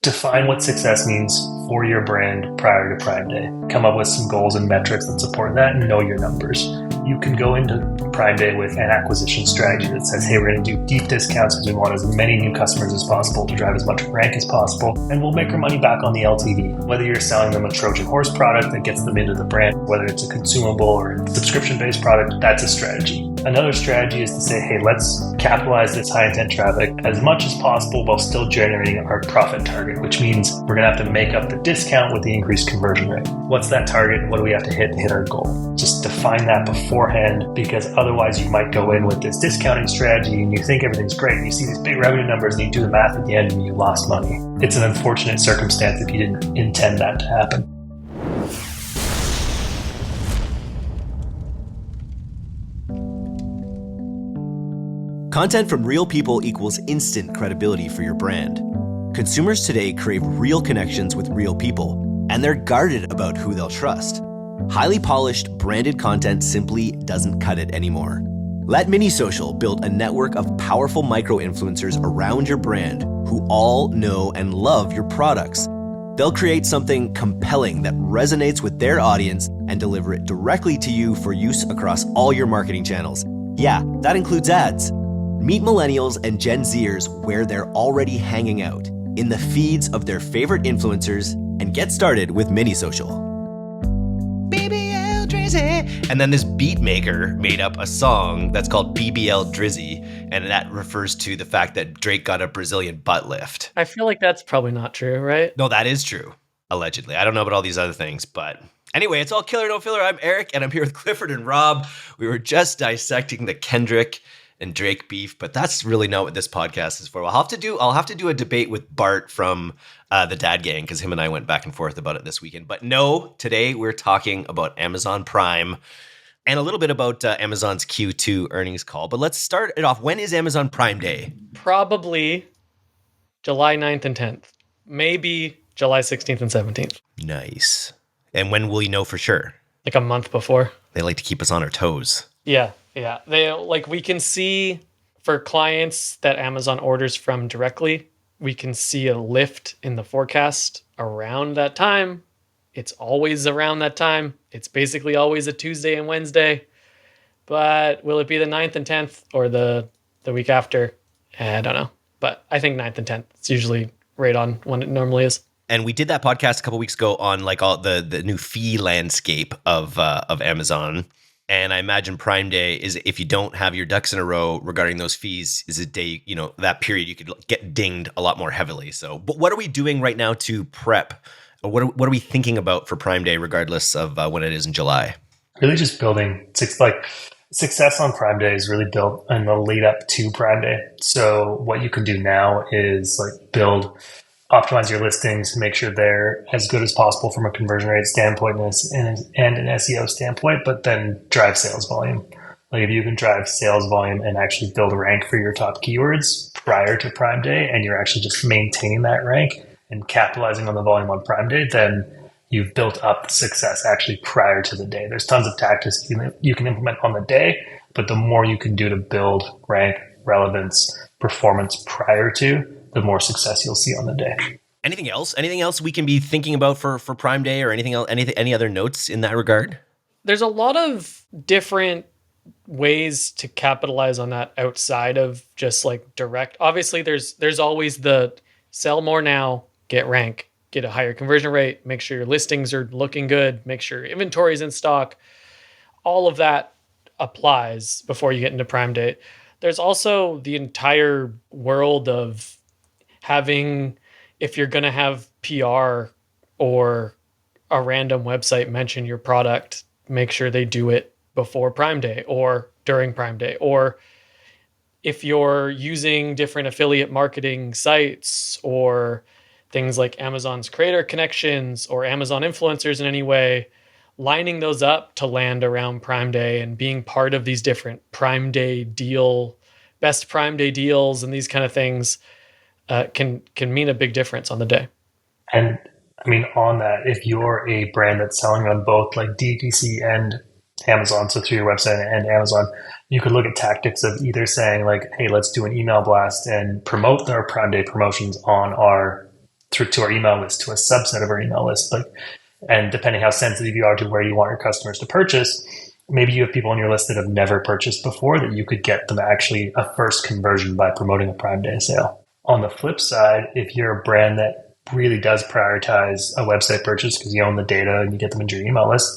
Define what success means for your brand prior to Prime Day. Come up with some goals and metrics that support that and know your numbers. You can go into Prime Day with an acquisition strategy that says, hey, we're going to do deep discounts because we want as many new customers as possible to drive as much rank as possible, and we'll make our money back on the LTV. Whether you're selling them a Trojan horse product that gets them into the brand, whether it's a consumable or a subscription-based product, that's a strategy. Another strategy is to say, hey, let's capitalize this high-intent traffic as much as possible while still generating our profit target, which means we're going to have to make up the discount with the increased conversion rate. What's that target? What do we have to hit our goal? Just define that beforehand, because otherwise you might go in with this discounting strategy and you think everything's great and you see these big revenue numbers and you do the math at the end and you lost money. It's an unfortunate circumstance if you didn't intend that to happen. Content from real people equals instant credibility for your brand. Consumers today crave real connections with real people, and they're guarded about who they'll trust. Highly polished, branded content simply doesn't cut it anymore. Let MiniSocial build a network of powerful micro-influencers around your brand who all know and love your products. They'll create something compelling that resonates with their audience and deliver it directly to you for use across all your marketing channels. Yeah, that includes ads. Meet millennials and Gen Zers where they're already hanging out, in the feeds of their favorite influencers, and get started with MiniSocial. BBL Drizzy. And then this beat maker made up a song that's called BBL Drizzy, and that refers to the fact that Drake got a Brazilian butt lift. I feel like that's probably not true, right? No, that is true, allegedly. I don't know about all these other things, but anyway, it's all Killer No Filler. I'm Eric, and I'm here with Clifford and Rob. We were just dissecting the Kendrick and Drake beef, but that's really not what this podcast is for. I'll have to do a debate with Bart from the Dad Gang, because him and I went back and forth about it this weekend. But no, today we're talking about Amazon Prime and a little bit about Amazon's Q2 earnings call. But let's start it off. When is Amazon Prime Day? Probably July 9th and 10th. Maybe July 16th and 17th. Nice. And when will you know for sure? Like a month before. They like to keep us on our toes. Yeah. We can see for clients that Amazon orders from directly, we can see a lift in the forecast around that time. It's always around that time. It's basically always a Tuesday and Wednesday. But will it be the 9th and 10th or the week after? I don't know. But I think 9th and 10th. It's usually right on when it normally is. And we did that podcast a couple weeks ago on like all the new fee landscape of Amazon. And I imagine Prime Day is, if you don't have your ducks in a row regarding those fees, is a day, that period you could get dinged a lot more heavily. So, but what are we doing right now to prep? Or what are we thinking about for Prime Day, regardless of when it is in July? Really just building, success on Prime Day is really built in the lead up to Prime Day. So what you can do now is optimize your listings, make sure they're as good as possible from a conversion rate standpoint and an SEO standpoint, but then drive sales volume. Like if you can drive sales volume and actually build a rank for your top keywords prior to Prime Day, and you're actually just maintaining that rank and capitalizing on the volume on Prime Day, then you've built up success actually prior to the day. There's tons of tactics you can implement on the day, but the more you can do to build rank, relevance, performance prior to, the more success you'll see on the day. Anything else? Anything else we can be thinking about for Prime Day, or anything else? Any other notes in that regard? There's a lot of different ways to capitalize on that outside of just like direct. Obviously, there's always the sell more now, get rank, get a higher conversion rate, make sure your listings are looking good, make sure your inventory is in stock. All of that applies before you get into Prime Day. There's also the entire world of having, if you're going to have PR or a random website mention your product, make sure they do it before Prime Day or during Prime Day. Or if you're using different affiliate marketing sites or things like Amazon's Creator Connections or Amazon influencers in any way, lining those up to land around Prime Day and being part of these different Prime Day best Prime Day deals and these kind of things can mean a big difference on the day. And I mean, on that, if you're a brand that's selling on both like DTC and Amazon, so through your website and Amazon, you could look at tactics of either saying like, hey, let's do an email blast and promote our Prime Day promotions on our through to our email list, to a subset of our email list. And depending how sensitive you are to where you want your customers to purchase, maybe you have people on your list that have never purchased before, that you could get them actually a first conversion by promoting a Prime Day sale. On the flip side, if you're a brand that really does prioritize a website purchase because you own the data and you get them into your email list,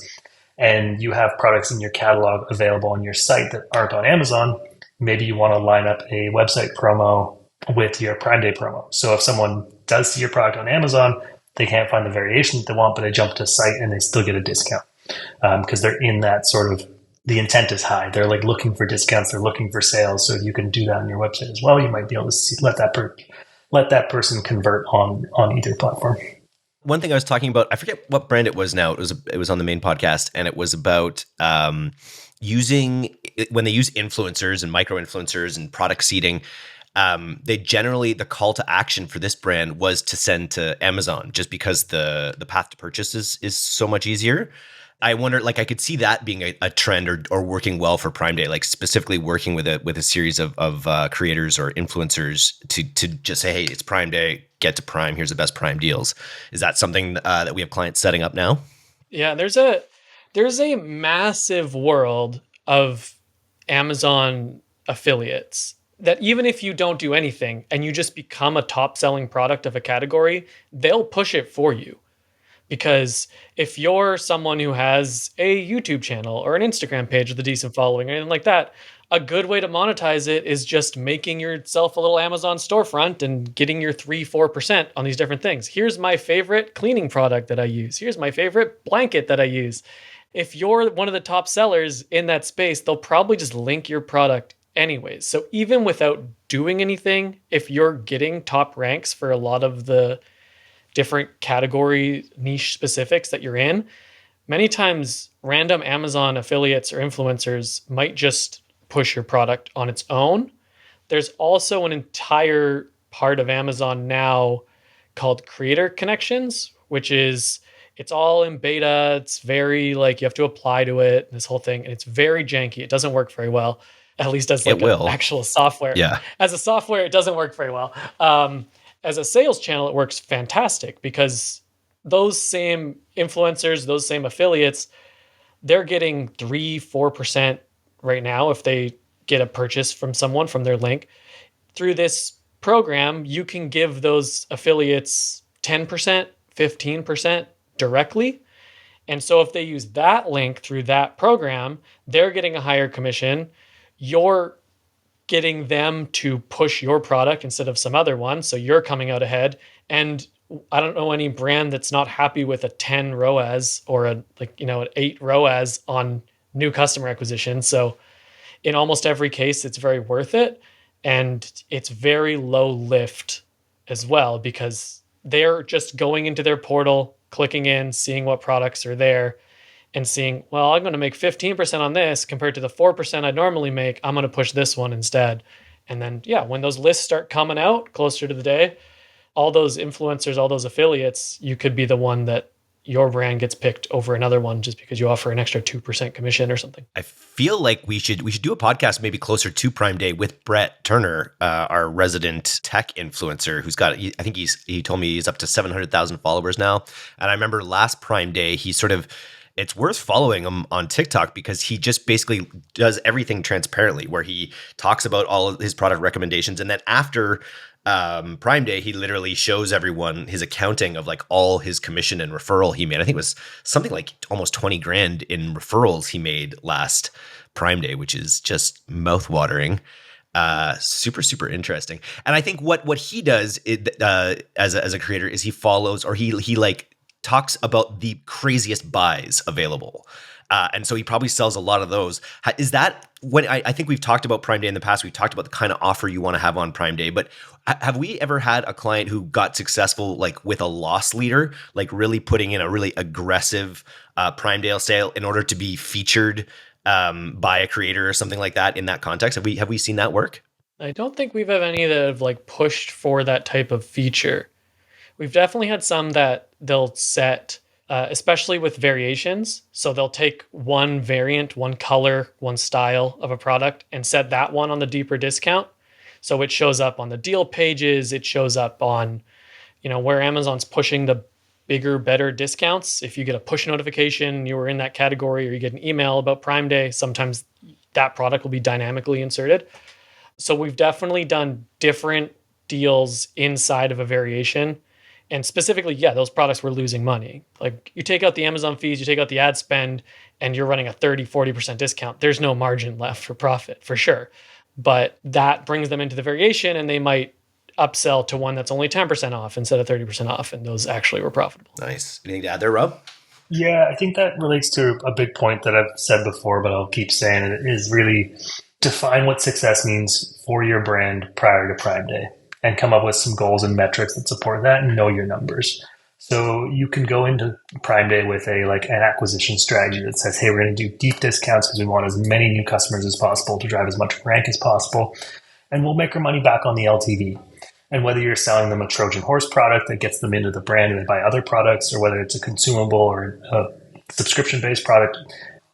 and you have products in your catalog available on your site that aren't on Amazon, maybe you want to line up a website promo with your Prime Day promo. So if someone does see your product on Amazon, they can't find the variation that they want, but they jump to a site and they still get a discount because they're in that sort of, the intent is high. They're like looking for discounts. They're looking for sales. So if you can do that on your website as well, you might be able to let that person convert on either platform. One thing I was talking about, I forget what brand it was now. It was on the main podcast, and it was about using, when they use influencers and micro influencers and product seeding. They generally, the call to action for this brand was to send to Amazon, just because the path to purchase is so much easier. I wonder, like, I could see that being a trend or working well for Prime Day, like specifically working with a series of creators or influencers to just say, hey, it's Prime Day, get to Prime. Here's the best Prime deals. Is that something that we have clients setting up now? Yeah, there's a massive world of Amazon affiliates that even if you don't do anything and you just become a top selling product of a category, they'll push it for you. Because if you're someone who has a YouTube channel or an Instagram page with a decent following or anything like that, a good way to monetize it is just making yourself a little Amazon storefront and getting your 3-4% on these different things. Here's my favorite cleaning product that I use. Here's my favorite blanket that I use. If you're one of the top sellers in that space, they'll probably just link your product anyways. So even without doing anything, if you're getting top ranks for a lot of the different category niche specifics that you're in, many times random Amazon affiliates or influencers might just push your product on its own. There's also an entire part of Amazon now called Creator Connections, which is, it's all in beta. It's very like, you have to apply to it, this whole thing. And it's very janky. It doesn't work very well, at least as like an actual software. Yeah. As a software, it doesn't work very well. As a sales channel, it works fantastic because those same influencers, those same affiliates, they're getting 3-4% right now if they get a purchase from someone from their link. Through this program, you can give those affiliates 10%, 15% directly. And so if they use that link through that program, they're getting a higher commission. You're getting them to push your product instead of some other one. So you're coming out ahead. And I don't know any brand that's not happy with a 10 ROAS or an 8 ROAS on new customer acquisition. So in almost every case, it's very worth it. And it's very low lift as well, because they're just going into their portal, clicking in, seeing what products are there, and seeing, well, I'm going to make 15% on this compared to the 4% I'd normally make. I'm going to push this one instead. And then, yeah, when those lists start coming out closer to the day, all those influencers, all those affiliates, you could be the one that your brand gets picked over another one just because you offer an extra 2% commission or something. I feel like we should do a podcast maybe closer to Prime Day with Brett Turner, our resident tech influencer, who's got, I think he told me he's up to 700,000 followers now. And I remember last Prime Day, it's worth following him on TikTok because he just basically does everything transparently, where he talks about all of his product recommendations. And then after Prime Day, he literally shows everyone his accounting of like all his commission and referral he made. I think it was something like almost 20 grand in referrals he made last Prime Day, which is just mouthwatering. Super, super interesting. And I think what he does as a creator is he follows, or he like talks about the craziest buys available. And so he probably sells a lot of those. Is that when I think we've talked about Prime Day in the past, we've talked about the kind of offer you want to have on Prime Day, but have we ever had a client who got successful like with a loss leader, like really putting in a really aggressive Prime Day sale in order to be featured by a creator or something like that in that context? Have we seen that work? I don't think we've had any that have like pushed for that type of feature. We've definitely had some that they'll set, especially with variations. So they'll take one variant, one color, one style of a product and set that one on the deeper discount. So it shows up on the deal pages. It shows up on where Amazon's pushing the bigger, better discounts. If you get a push notification, you were in that category, or you get an email about Prime Day, sometimes that product will be dynamically inserted. So we've definitely done different deals inside of a variation. And specifically, yeah, those products were losing money. Like you take out the Amazon fees, you take out the ad spend, and you're running a 30-40% discount. There's no margin left for profit for sure. But that brings them into the variation, and they might upsell to one that's only 10% off instead of 30% off. And those actually were profitable. Nice. Anything to add there, Rob? Yeah, I think that relates to a big point that I've said before, but I'll keep saying it, is really define what success means for your brand prior to Prime Day and come up with some goals and metrics that support that and know your numbers. So you can go into Prime Day with an acquisition strategy that says, hey, we're going to do deep discounts because we want as many new customers as possible to drive as much rank as possible. And we'll make our money back on the LTV. And whether you're selling them a Trojan horse product that gets them into the brand and they buy other products, or whether it's a consumable or a subscription-based product,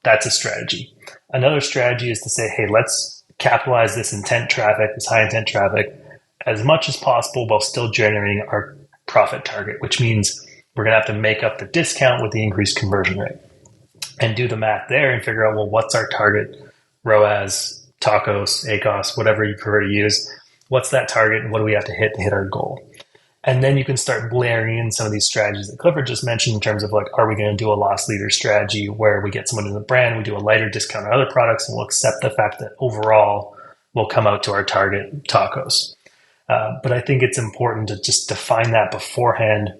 that's a strategy. Another strategy is to say, hey, let's capitalize this intent traffic, this high intent traffic, as much as possible while still generating our profit target, which means we're going to have to make up the discount with the increased conversion rate and do the math there and figure out, well, what's our target ROAS, TACOS, ACOS, whatever you prefer to use. What's that target and what do we have to hit our goal? And then you can start layering in some of these strategies that Clifford just mentioned in terms of are we going to do a loss leader strategy where we get someone in the brand, we do a lighter discount on other products, and we'll accept the fact that overall we'll come out to our target TACOS. But I think it's important to just define that beforehand,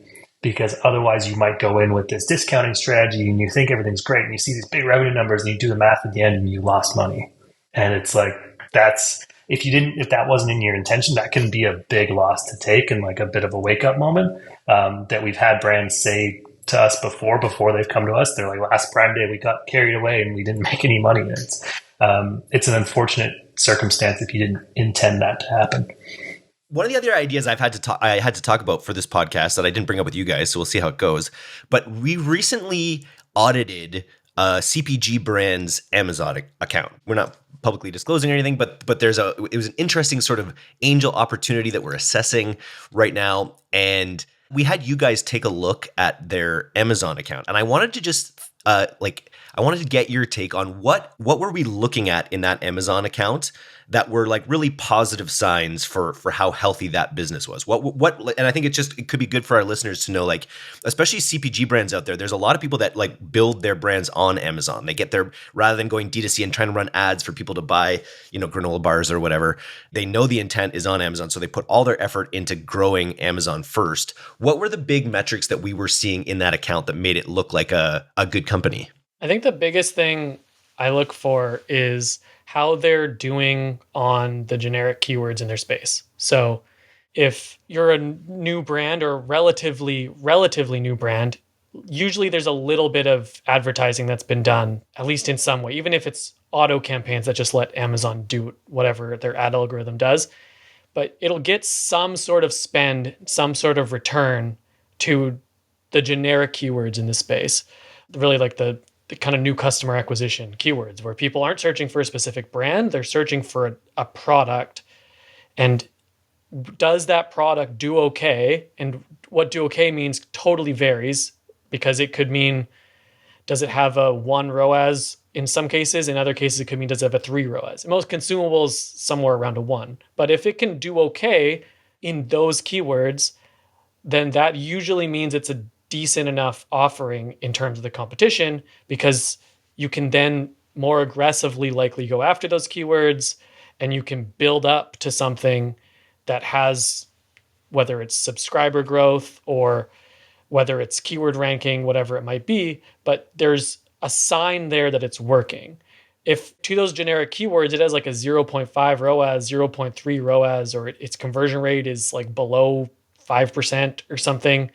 because otherwise you might go in with this discounting strategy and you think everything's great and you see these big revenue numbers and you do the math at the end and you lost money. And it's if that wasn't in your intention, that can be a big loss to take and a bit of a wake up moment that we've had brands say to us before they've come to us. They're like, last Prime Day, we got carried away and we didn't make any money. It's an unfortunate circumstance if you didn't intend that to happen. One of the other ideas I had to talk about for this podcast that I didn't bring up with you guys, so we'll see how it goes. But we recently audited CPG brand's Amazon account. We're not publicly disclosing anything, but it was an interesting sort of angel opportunity that we're assessing right now. And we had you guys take a look at their Amazon account, and I wanted to just I wanted to get your take on what were we looking at in that Amazon account that were really positive signs for how healthy that business was. What and I think it could be good for our listeners to know, especially CPG brands out there. There's a lot of people that build their brands on Amazon. They get rather than going D2C and trying to run ads for people to buy, granola bars or whatever. They know the intent is on Amazon, so they put all their effort into growing Amazon first. What were the big metrics that we were seeing in that account that made it look like a good company? I think the biggest thing I look for is how they're doing on the generic keywords in their space. So if you're a new brand or relatively new brand, usually there's a little bit of advertising that's been done, at least in some way, even if it's auto campaigns that just let Amazon do whatever their ad algorithm does. But it'll get some sort of spend, some sort of return to the generic keywords in the space. Really the kind of new customer acquisition keywords where people aren't searching for a specific brand, they're searching for a product. And does that product do okay? And what do okay means totally varies, because it could mean, does it have a 1 ROAS in some cases? In other cases, it could mean, does it have a 3 ROAS? In most consumables, somewhere around a 1. But if it can do okay in those keywords, then that usually means it's a decent enough offering in terms of the competition, because you can then more aggressively likely go after those keywords, and you can build up to something that has, whether it's subscriber growth or whether it's keyword ranking, whatever it might be, but there's a sign there that it's working. If to those generic keywords, it has a 0.5 ROAS, 0.3 ROAS, or its conversion rate is below 5% or something,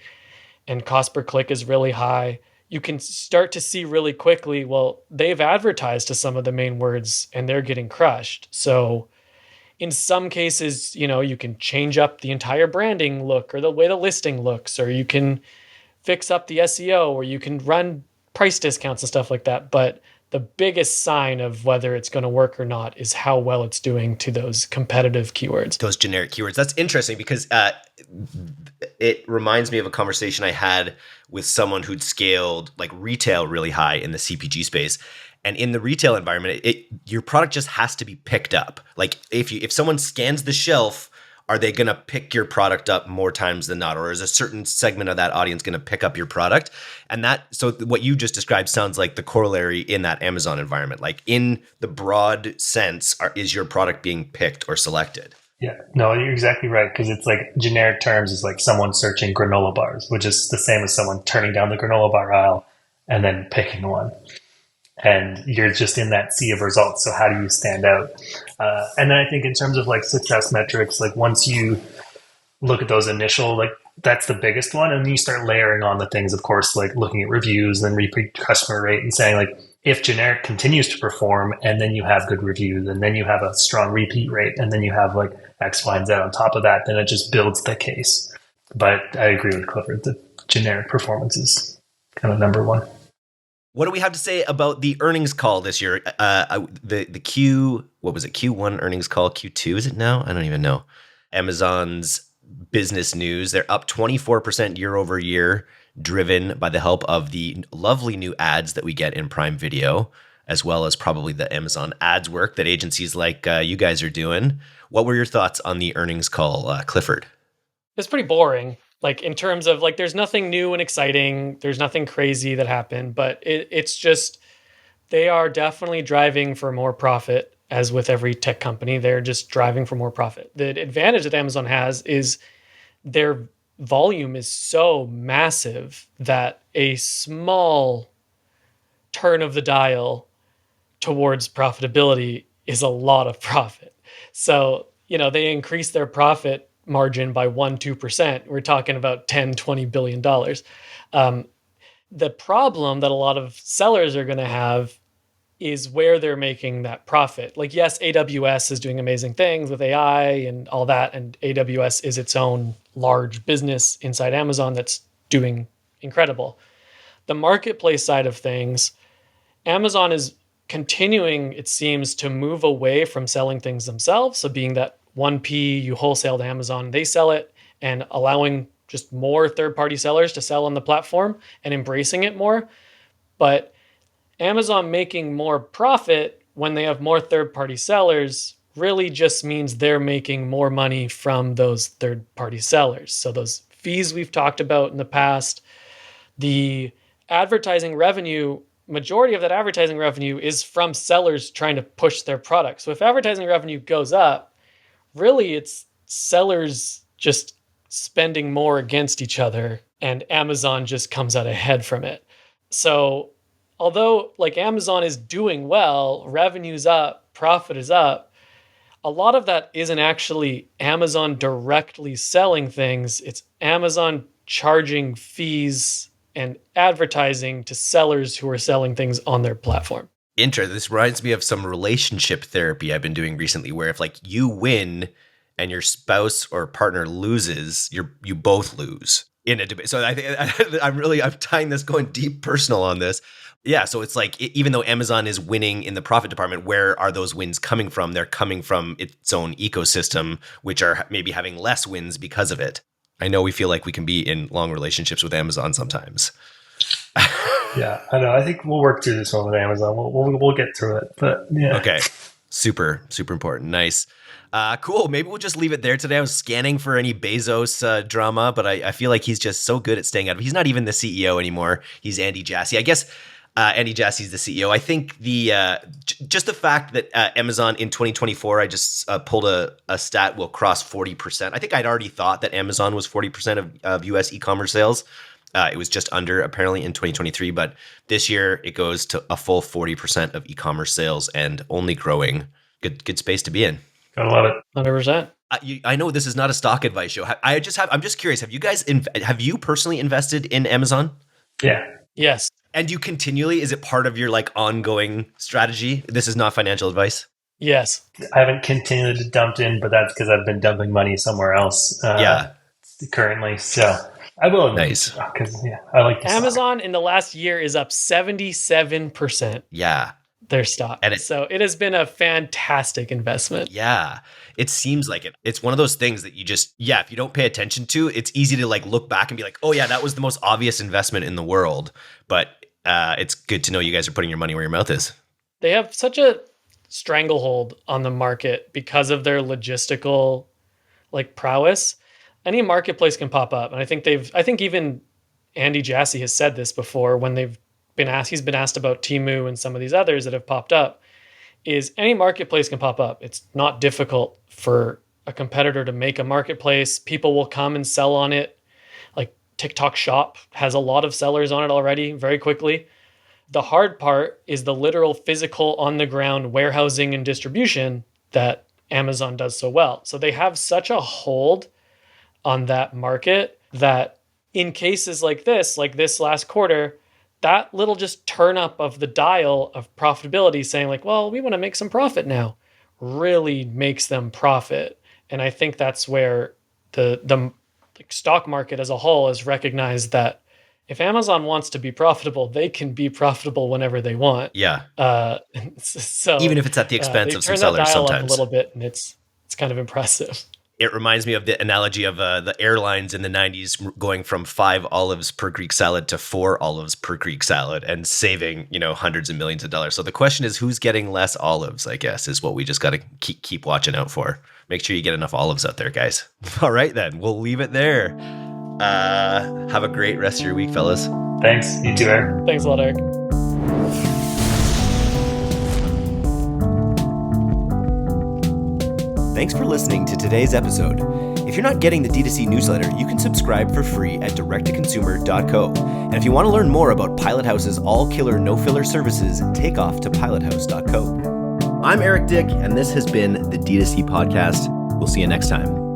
and cost per click is really high, you can start to see really quickly, well, they've advertised to some of the main words and they're getting crushed. So in some cases, you can change up the entire branding look or the way the listing looks, or you can fix up the SEO, or you can run price discounts and stuff like that. But the biggest sign of whether it's going to work or not is how well it's doing to those competitive keywords. Those generic keywords. That's interesting because it reminds me of a conversation I had with someone who'd scaled like retail really high in the CPG space. And in the retail environment, your product just has to be picked up. Like if someone scans the shelf, are they going to pick your product up more times than not? Or is a certain segment of that audience going to pick up your product? And so what you just described sounds like the corollary in that Amazon environment. Like in the broad sense, is your product being picked or selected? Yeah, no, you're exactly right. Because it's like generic terms is like someone searching granola bars, which is the same as someone turning down the granola bar aisle and then picking one. And you're just in that sea of results. So how do you stand out? And then I think in terms of like success metrics, like once you look at those initial, like that's the biggest one. And then you start layering on the things, of course, like looking at reviews and repeat customer rate and saying like, if generic continues to perform and then you have good reviews and then you have a strong repeat rate and then you have like X, Y, and Z on top of that, then it just builds the case. But I agree with Clifford that generic performance is kind of number one. What do we have to say about the earnings call this year? What was it? Q1 earnings call, Q2 is it now? I don't even know. Amazon's business news, they're up 24% year over year, driven by the help of the lovely new ads that we get in Prime Video, as well as probably the Amazon ads work that agencies like you guys are doing. What were your thoughts on the earnings call, Clifford? It's pretty boring. Like in terms of like, there's nothing new and exciting. There's nothing crazy that happened, but it's just, they are definitely driving for more profit. As with every tech company, they're just driving for more profit. The advantage that Amazon has is their volume is so massive that a small turn of the dial towards profitability is a lot of profit. So, they increase their profit margin by 1-2%. We're talking about $10-20 billion. The problem that a lot of sellers are going to have is where they're making that profit. Like, yes, AWS is doing amazing things with AI and all that, and AWS is its own large business inside Amazon that's doing incredible. The marketplace side of things, Amazon is continuing, it seems, to move away from selling things themselves. So being that 1P, you wholesale to Amazon, they sell it, and allowing just more third-party sellers to sell on the platform and embracing it more. But Amazon making more profit when they have more third-party sellers really just means they're making more money from those third-party sellers. So those fees we've talked about in the past, the advertising revenue, majority of that advertising revenue is from sellers trying to push their product. So if advertising revenue goes up, really it's sellers just spending more against each other, and Amazon just comes out ahead from it. So although like Amazon is doing well, revenue's up, profit is up, a lot of that isn't actually Amazon directly selling things. It's Amazon charging fees and advertising to sellers who are selling things on their platform. This reminds me of some relationship therapy I've been doing recently, where if like you win and your spouse or partner loses, you both lose in a debate. So I think I'm tying this, going deep personal on this. Yeah, so it's like, even though Amazon is winning in the profit department, where are those wins coming from? They're coming from its own ecosystem, which are maybe having less wins because of it. I know we feel like we can be in long relationships with Amazon sometimes. Yeah, I know. I think we'll work through this one with Amazon. We'll get through it. But yeah. Okay. Super, super important. Nice. Cool. Maybe we'll just leave it there today. I was scanning for any Bezos drama, but I feel like he's just so good at staying out of it. He's not even the CEO anymore. He's Andy Jassy. I guess Andy Jassy's the CEO. I think just the fact that Amazon in 2024, I just pulled a stat, will cross 40%. I think I'd already thought that Amazon was 40% of US e-commerce sales. It was just under apparently in 2023, but this year it goes to a full 40% of e-commerce sales and only growing. Good space to be in. Gotta love it. 100%. I know this is not a stock advice show. I'm just curious. Have you personally invested in Amazon? Yeah. Yes. And you continually, is it part of your like ongoing strategy? This is not financial advice. Yes. I haven't continued to dump in, but that's because I've been dumping money somewhere else. Currently. So I will. Nice. Because I like the Amazon in the last year is up 77%. Yeah. Their stock. And so it has been a fantastic investment. Yeah. It seems like it. It's one of those things that you just, if you don't pay attention to, it's easy to like look back and be like, oh yeah, that was the most obvious investment in the world. But it's good to know you guys are putting your money where your mouth is. They have such a stranglehold on the market because of their logistical like prowess. Any marketplace can pop up. And I think even Andy Jassy has said this before when he's been asked about Temu and some of these others that have popped up, is any marketplace can pop up. It's not difficult for a competitor to make a marketplace. People will come and sell on it. Like TikTok Shop has a lot of sellers on it already very quickly. The hard part is the literal physical on the ground warehousing and distribution that Amazon does so well. So they have such a hold on that market that in cases like this last quarter, that little just turn up of the dial of profitability saying like, well, we want to make some profit now, really makes them profit. And I think that's where the stock market as a whole has recognized that if Amazon wants to be profitable, they can be profitable whenever they want. Yeah. So even if it's at the expense of some sellers that dial sometimes. Up a little bit, and it's kind of impressive. It reminds me of the analogy of the airlines in the 90s going from 5 olives per Greek salad to 4 olives per Greek salad and saving, hundreds of millions of dollars. So the question is, who's getting less olives, I guess, is what we just got to keep watching out for. Make sure you get enough olives out there, guys. All right, then. We'll leave it there. Have a great rest of your week, fellas. Thanks. You too, Eric. Thanks a lot, Eric. Thanks for listening to today's episode. If you're not getting the D2C newsletter, you can subscribe for free at directtoconsumer.co. And if you want to learn more about Pilot House's all-killer, no-filler services, take off to pilothouse.co. I'm Eric Dick, and this has been the D2C Podcast. We'll see you next time.